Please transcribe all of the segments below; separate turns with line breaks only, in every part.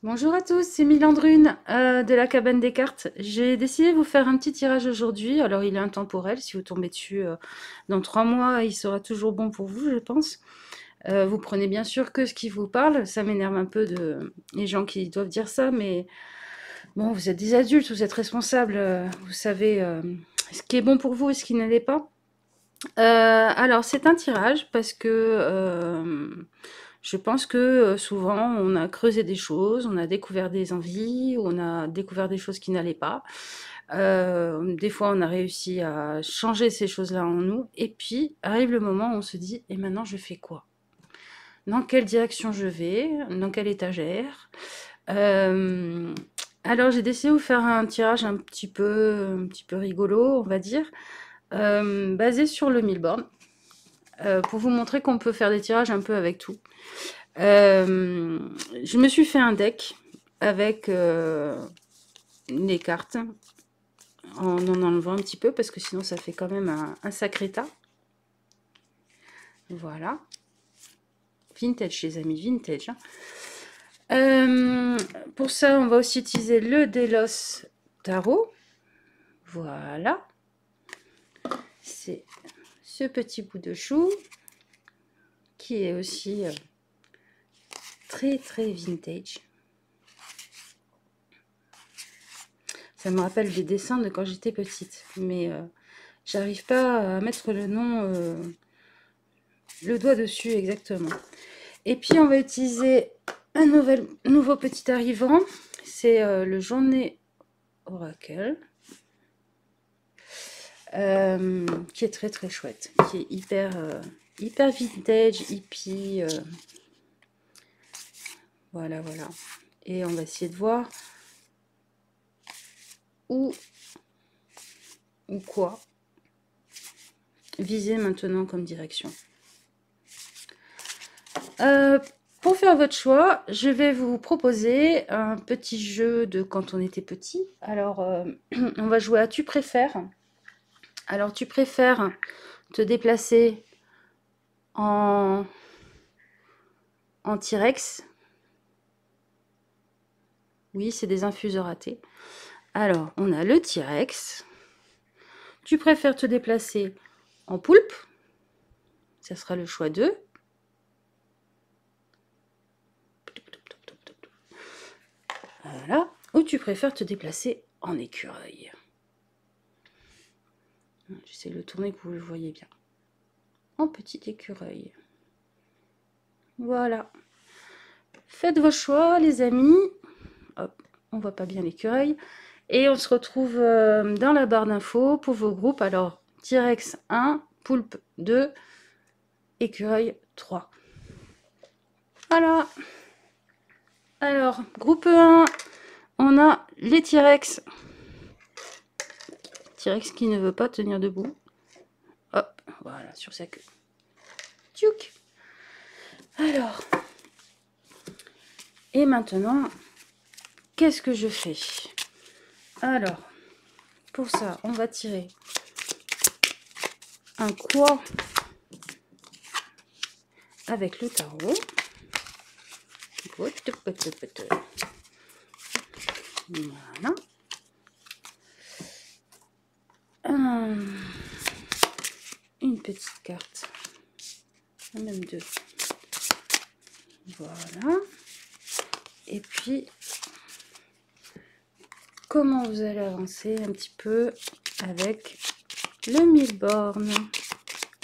Bonjour à tous, c'est Milandrune de la cabane des cartes. J'ai décidé de vous faire un petit tirage aujourd'hui. Alors il est intemporel, si vous tombez dessus dans 3 mois, il sera toujours bon pour vous, je pense. Vous prenez bien sûr que ce qui vous parle. Ça m'énerve un peu de les gens qui doivent dire ça, mais bon, vous êtes des adultes, vous êtes responsables, vous savez ce qui est bon pour vous et ce qui ne l'est pas. Alors c'est un tirage parce que je pense que souvent on a creusé des choses, on a découvert des envies, on a découvert des choses qui n'allaient pas. Des fois on a réussi à changer ces choses-là en nous et puis arrive le moment où on se dit et maintenant je fais quoi? Dans quelle direction je vais? Dans quelle étagère? Euh, alors j'ai décidé de vous faire un tirage un petit peu rigolo, on va dire, basé sur le Milborn. Pour vous montrer qu'on peut faire des tirages un peu avec tout. Euh, je me suis fait un deck avec les cartes en enlevant un petit peu parce que sinon ça fait quand même un sacré tas. Voilà. Vintage les amis, vintage. Pour ça on va aussi utiliser le Delos Tarot. Voilà. C'est ce petit bout de chou qui est aussi très très vintage. Ça me rappelle des dessins de quand j'étais petite, mais j'arrive pas à mettre le nom, le doigt dessus exactement. Et puis on va utiliser un nouveau petit arrivant, c'est le Journée Oracle, qui est très très chouette, qui est hyper vintage, hippie, voilà voilà. Et on va essayer de voir où ou quoi viser maintenant comme direction. Pour faire votre choix, je vais vous proposer un petit jeu de quand on était petit. Alors, on va jouer à tu préfères. Alors, tu préfères te déplacer en T-Rex? Oui, c'est des infuseurs ratés. Alors, on a le T-Rex. Tu préfères te déplacer en poulpe? Ça sera le choix 2. Voilà. Ou tu préfères te déplacer en écureuil? J'essaie de le tourner que vous le voyez bien. En petit écureuil. Voilà. Faites vos choix, les amis. Hop, on voit pas bien l'écureuil. Et on se retrouve dans la barre d'infos pour vos groupes. Alors, T-Rex 1, Poulpe 2, Écureuil 3. Voilà. Alors, groupe 1, on a les T-Rex. T-Rex qui ne veut pas tenir debout. Hop, voilà, sur sa queue. Tchouk. Alors, et maintenant, qu'est-ce que je fais? Alors, pour ça, on va tirer un quoi avec le tarot. Voilà. Une petite carte. Même deux. Voilà. Et puis, comment vous allez avancer un petit peu avec le Milborn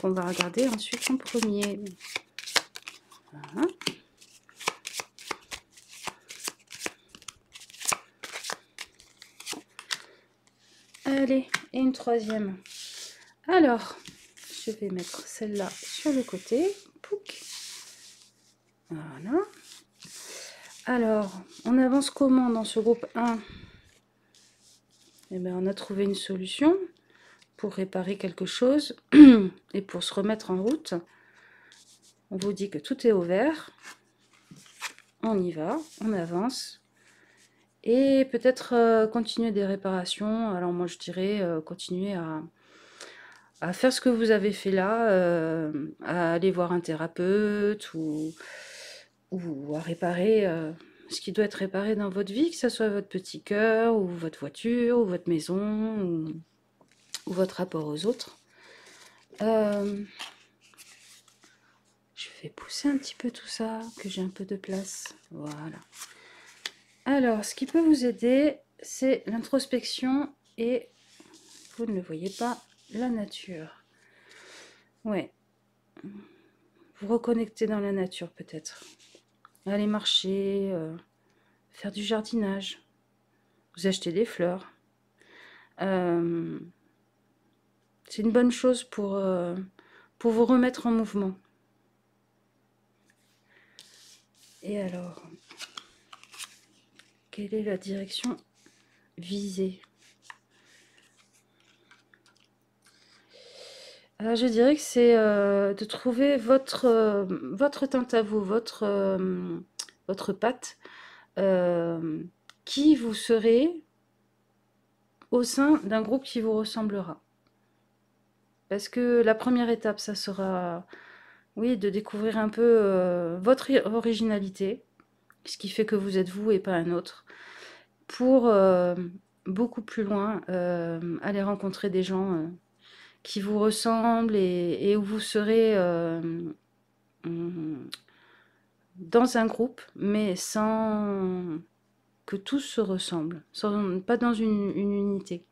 qu'on va regarder ensuite en premier. Voilà. Allez, et une troisième. Alors, je vais mettre celle-là sur le côté. Pouc. Voilà. Alors, on avance comment dans ce groupe 1? Eh bien, on a trouvé une solution pour réparer quelque chose et pour se remettre en route. On vous dit que tout est ouvert. On y va, on avance. Et peut-être continuer des réparations. Alors moi je dirais continuer à faire ce que vous avez fait là, à aller voir un thérapeute ou à réparer ce qui doit être réparé dans votre vie, que ce soit votre petit cœur, ou votre voiture, ou votre maison, ou votre rapport aux autres. Je vais pousser un petit peu tout ça, que j'ai un peu de place. Voilà. Alors, ce qui peut vous aider, c'est l'introspection et, vous ne le voyez pas, la nature. Ouais. Vous reconnecter dans la nature peut-être. Aller marcher, faire du jardinage. Vous achetez des fleurs. C'est une bonne chose pour vous remettre en mouvement. Et alors, quelle est la direction visée? Alors, je dirais que c'est de trouver votre teinte à vous, votre patte, qui vous serez au sein d'un groupe qui vous ressemblera. Parce que la première étape, ça sera, oui, de découvrir un peu votre originalité, ce qui fait que vous êtes vous et pas un autre, pour beaucoup plus loin aller rencontrer des gens qui vous ressemblent et où vous serez dans un groupe, mais sans que tous se ressemblent, pas dans une unité.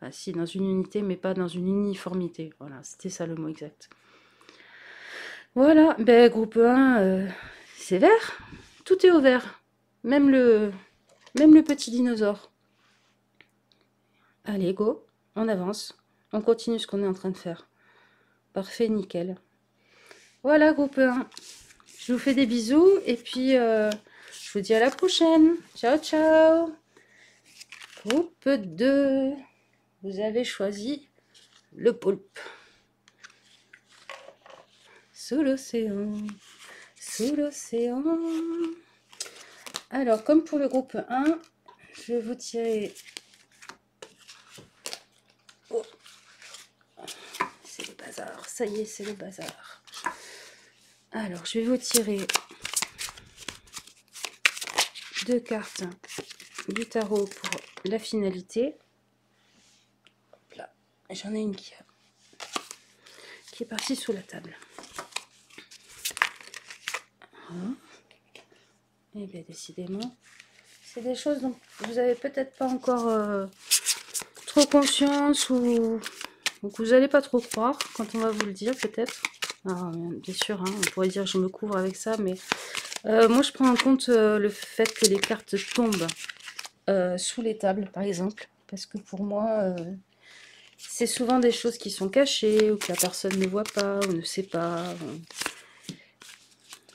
Ah, si, dans une unité, mais pas dans une uniformité. Voilà, c'était ça le mot exact. Voilà, ben, groupe 1, c'est vert. Tout est au vert. Même le petit dinosaure. Allez, go, on avance. On continue ce qu'on est en train de faire. Parfait, nickel. Voilà, groupe 1. Je vous fais des bisous et puis je vous dis à la prochaine. Ciao, ciao. Groupe 2. Vous avez choisi le poulpe. Sous l'océan, sous l'océan. Alors, comme pour le groupe 1, je vais vous tirer... Oh. C'est le bazar, ça y est, c'est le bazar. Alors, je vais vous tirer 2 cartes du tarot pour la finalité. Là, j'en ai une qui est partie sous la table. Et bien, décidément, c'est des choses dont vous n'avez peut-être pas encore trop conscience ou que vous n'allez pas trop croire quand on va vous le dire, peut-être. Alors, bien sûr, hein, on pourrait dire je me couvre avec ça, mais moi je prends en compte le fait que les cartes tombent sous les tables, par exemple, parce que pour moi, c'est souvent des choses qui sont cachées ou que la personne ne voit pas ou ne sait pas,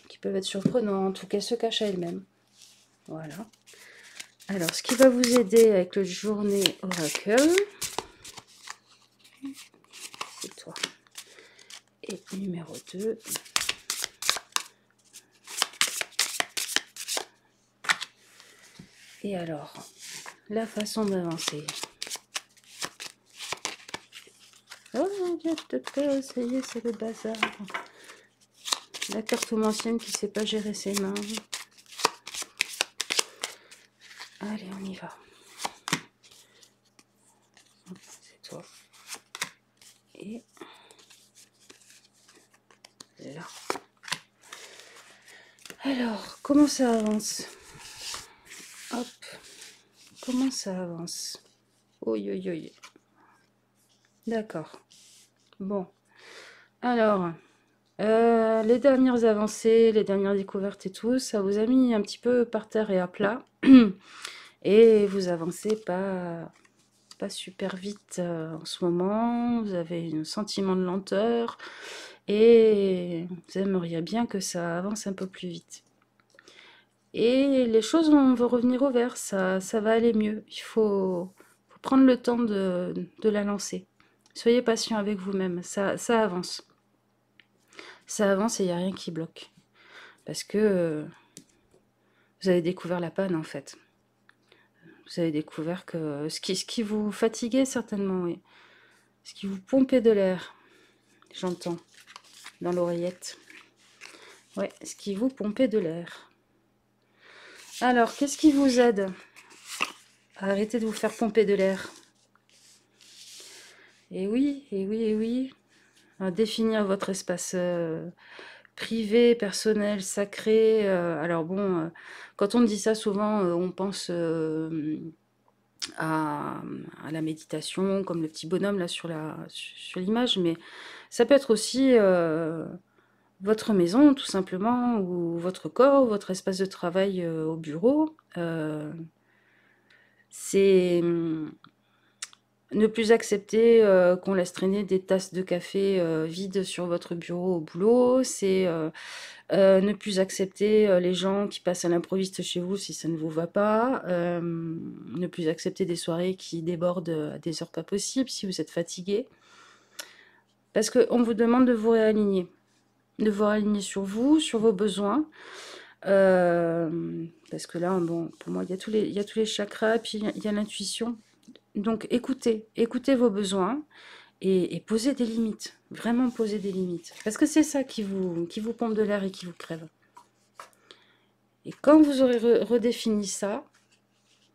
qui peuvent être surprenantes ou qu'elle se cache à elle-même. Voilà. Alors, ce qui va vous aider avec le journée oracle, c'est toi. Et numéro 2. Et alors, la façon d'avancer. Oh mon dieu, ça y est, c'est le bazar. La cartomancienne qui ne sait pas gérer ses mains. Allez, on y va. C'est toi. Et là. Alors, comment ça avance? Hop. Comment ça avance? Oui, oui, oui. D'accord. Bon. Alors, les dernières avancées, les dernières découvertes et tout, ça vous a mis un petit peu par terre et à plat. Et vous avancez pas super vite en ce moment. Vous avez un sentiment de lenteur. Et vous aimeriez bien que ça avance un peu plus vite. Et les choses vont revenir au vert, ça va aller mieux. Il faut prendre le temps de la lancer. Soyez patient avec vous-même, ça avance. Ça avance et il n'y a rien qui bloque. Parce que vous avez découvert la panne en fait. Vous avez découvert que ce qui vous fatiguait certainement, oui. Ce qui vous pompait de l'air, j'entends, dans l'oreillette. Ouais, ce qui vous pompez de l'air. Alors, qu'est-ce qui vous aide à arrêter de vous faire pomper de l'air? Et oui, et oui, et oui. À définir votre espace privé, personnel, sacré. Alors bon, quand on dit ça, souvent, on pense à, à la méditation, comme le petit bonhomme là sur l'image, mais ça peut être aussi votre maison, tout simplement, ou votre corps, ou votre espace de travail au bureau. C'est ne plus accepter qu'on laisse traîner des tasses de café vides sur votre bureau au boulot. C'est ne plus accepter les gens qui passent à l'improviste chez vous si ça ne vous va pas. Ne plus accepter des soirées qui débordent à des heures pas possibles si vous êtes fatigué. Parce qu'on vous demande de vous réaligner. De vous réaligner sur vous, sur vos besoins. Parce que là, bon, pour moi, il y a tous les chakras, puis il y a l'intuition. Donc écoutez vos besoins et posez des limites. Vraiment posez des limites. Parce que c'est ça qui vous pompe de l'air et qui vous crève. Et quand vous aurez redéfini ça,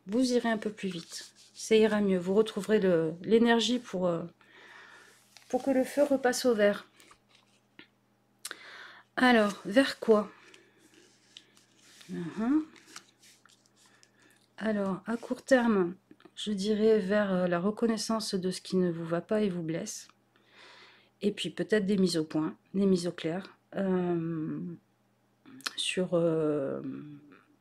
vous irez un peu plus vite. Ça ira mieux. Vous retrouverez l'énergie pour que le feu repasse au vert. Alors, vers quoi? Alors, à court terme, je dirais vers la reconnaissance de ce qui ne vous va pas et vous blesse. Et puis peut-être des mises au point, des mises au clair. Sur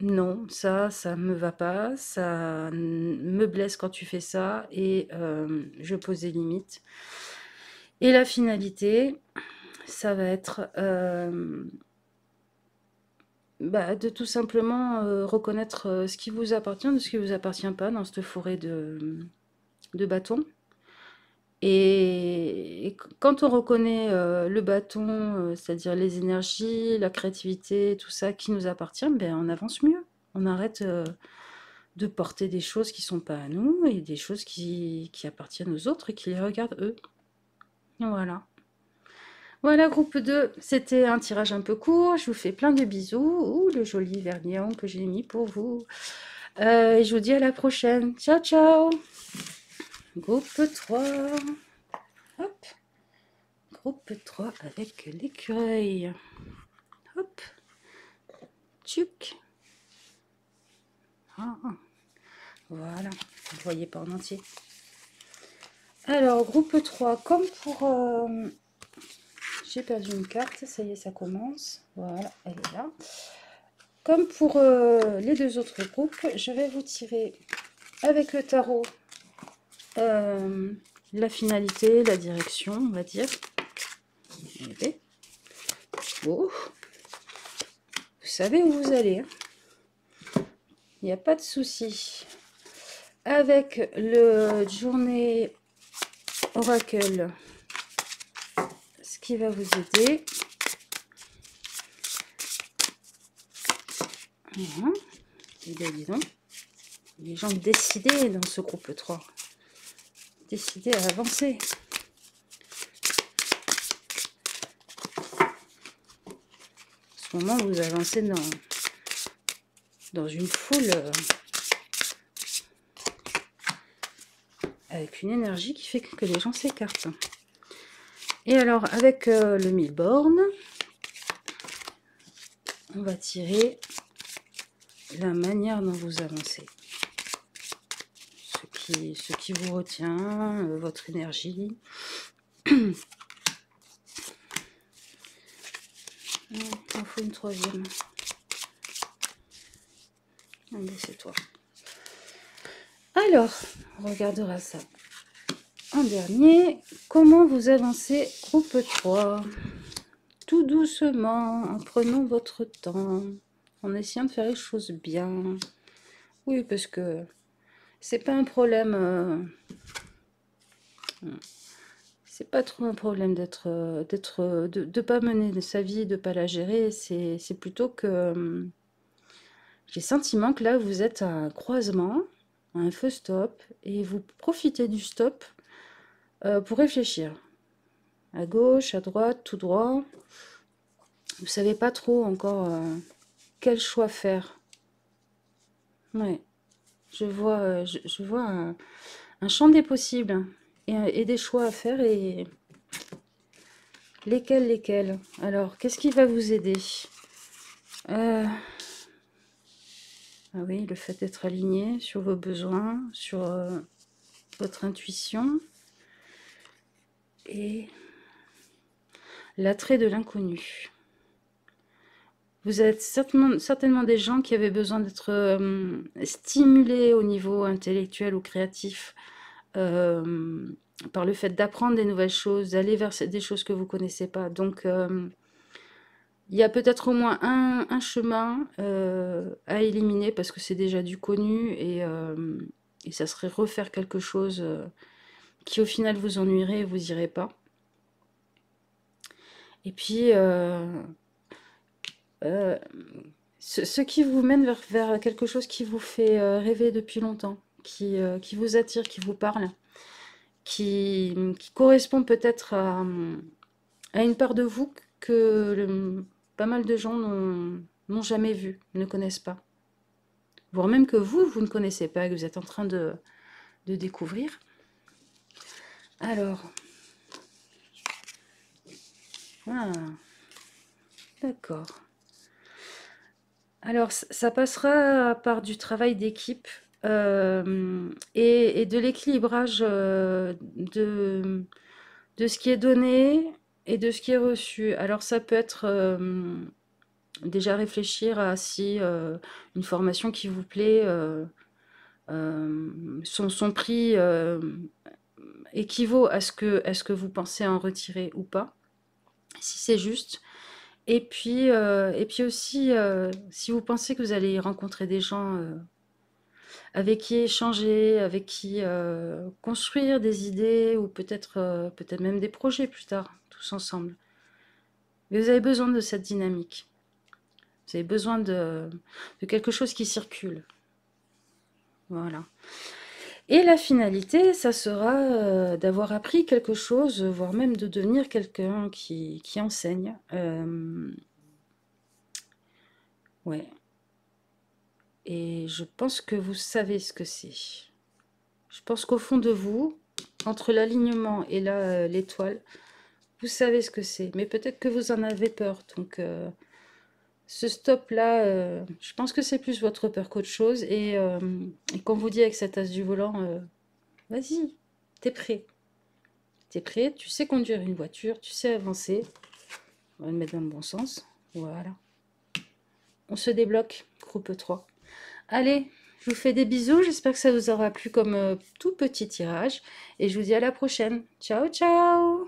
non, ça me va pas, ça me blesse quand tu fais ça, et je pose des limites. Et la finalité, ça va être de tout simplement reconnaître ce qui vous appartient de ce qui vous appartient pas dans cette forêt de bâtons. Et quand on reconnaît le bâton, c'est-à-dire les énergies, la créativité, tout ça qui nous appartient, ben on avance mieux. On arrête de porter des choses qui sont pas à nous et des choses qui appartiennent aux autres et qui les regardent eux. Voilà. Voilà, groupe 2, c'était un tirage un peu court. Je vous fais plein de bisous. Ouh, le joli vermillon que j'ai mis pour vous. Et je vous dis à la prochaine. Ciao, ciao. Groupe 3. Hop. Groupe 3 avec l'écureuil. Hop. Tchuc. Ah, voilà. Vous ne voyez pas en entier. Alors, groupe 3, comme pour... j'ai perdu une carte, ça y est, ça commence. Voilà, elle est là. Comme pour les deux autres groupes, je vais vous tirer avec le tarot la finalité, la direction, on va dire. Oh. Vous savez où vous allez. Hein. Il n'y a pas de souci. Avec le journée oracle, ce qui va vous aider. Et bien, dis donc, les gens décidés dans ce groupe 3. Décidés à avancer. En ce moment, vous avancez dans une foule avec une énergie qui fait que les gens s'écartent. Et alors, avec le Milborn, on va tirer la manière dont vous avancez. Ce qui vous retient, votre énergie. Il en faut une troisième. Allez, c'est toi. Alors, on regardera ça. En dernier, comment vous avancez groupe 3? Tout doucement, en prenant votre temps, en essayant de faire les choses bien. Oui, parce que c'est pas un problème. C'est pas trop un problème de pas mener sa vie, de pas la gérer. C'est plutôt que j'ai le sentiment que là, vous êtes à un croisement, à un feu stop, et vous profitez du stop pour réfléchir. À gauche, à droite, tout droit. Vous savez pas trop encore quel choix faire. Ouais, je vois un champ des possibles et des choix à faire et lesquels. Alors, qu'est-ce qui va vous aider? Euh, ah oui, le fait d'être aligné sur vos besoins, sur votre intuition et l'attrait de l'inconnu. Vous êtes certainement des gens qui avaient besoin d'être stimulés au niveau intellectuel ou créatif par le fait d'apprendre des nouvelles choses, d'aller vers des choses que vous ne connaissez pas. Donc, il y a peut-être au moins un chemin à éliminer parce que c'est déjà du connu et ça serait refaire quelque chose qui au final vous ennuierait et vous irez pas. Et puis, euh, ce qui vous mène vers quelque chose qui vous fait rêver depuis longtemps, qui vous attire, qui vous parle, qui correspond peut-être à une part de vous que pas mal de gens n'ont jamais vue, ne connaissent pas. Voire même que vous ne connaissez pas, que vous êtes en train de découvrir. Alors, ah, d'accord. Alors, ça passera par du travail d'équipe et de l'équilibrage de ce qui est donné et de ce qui est reçu. Alors, ça peut être déjà réfléchir à si une formation qui vous plaît, son prix équivaut à ce que vous pensez en retirer ou pas, si c'est juste. Et puis aussi, si vous pensez que vous allez rencontrer des gens avec qui échanger, avec qui construire des idées ou peut-être même des projets plus tard, tous ensemble. Mais vous avez besoin de cette dynamique. Vous avez besoin de quelque chose qui circule. Voilà. Et la finalité, ça sera d'avoir appris quelque chose, voire même de devenir quelqu'un qui enseigne. Ouais. Et je pense que vous savez ce que c'est. Je pense qu'au fond de vous, entre l'alignement et l'étoile, vous savez ce que c'est. Mais peut-être que vous en avez peur. Donc, ce stop-là, je pense que c'est plus votre peur qu'autre chose. Et qu'on vous dit avec cette as du volant, vas-y, t'es prêt. T'es prêt, tu sais conduire une voiture, tu sais avancer. On va le mettre dans le bon sens. Voilà. On se débloque, groupe 3. Allez, je vous fais des bisous. J'espère que ça vous aura plu comme tout petit tirage. Et je vous dis à la prochaine. Ciao, ciao!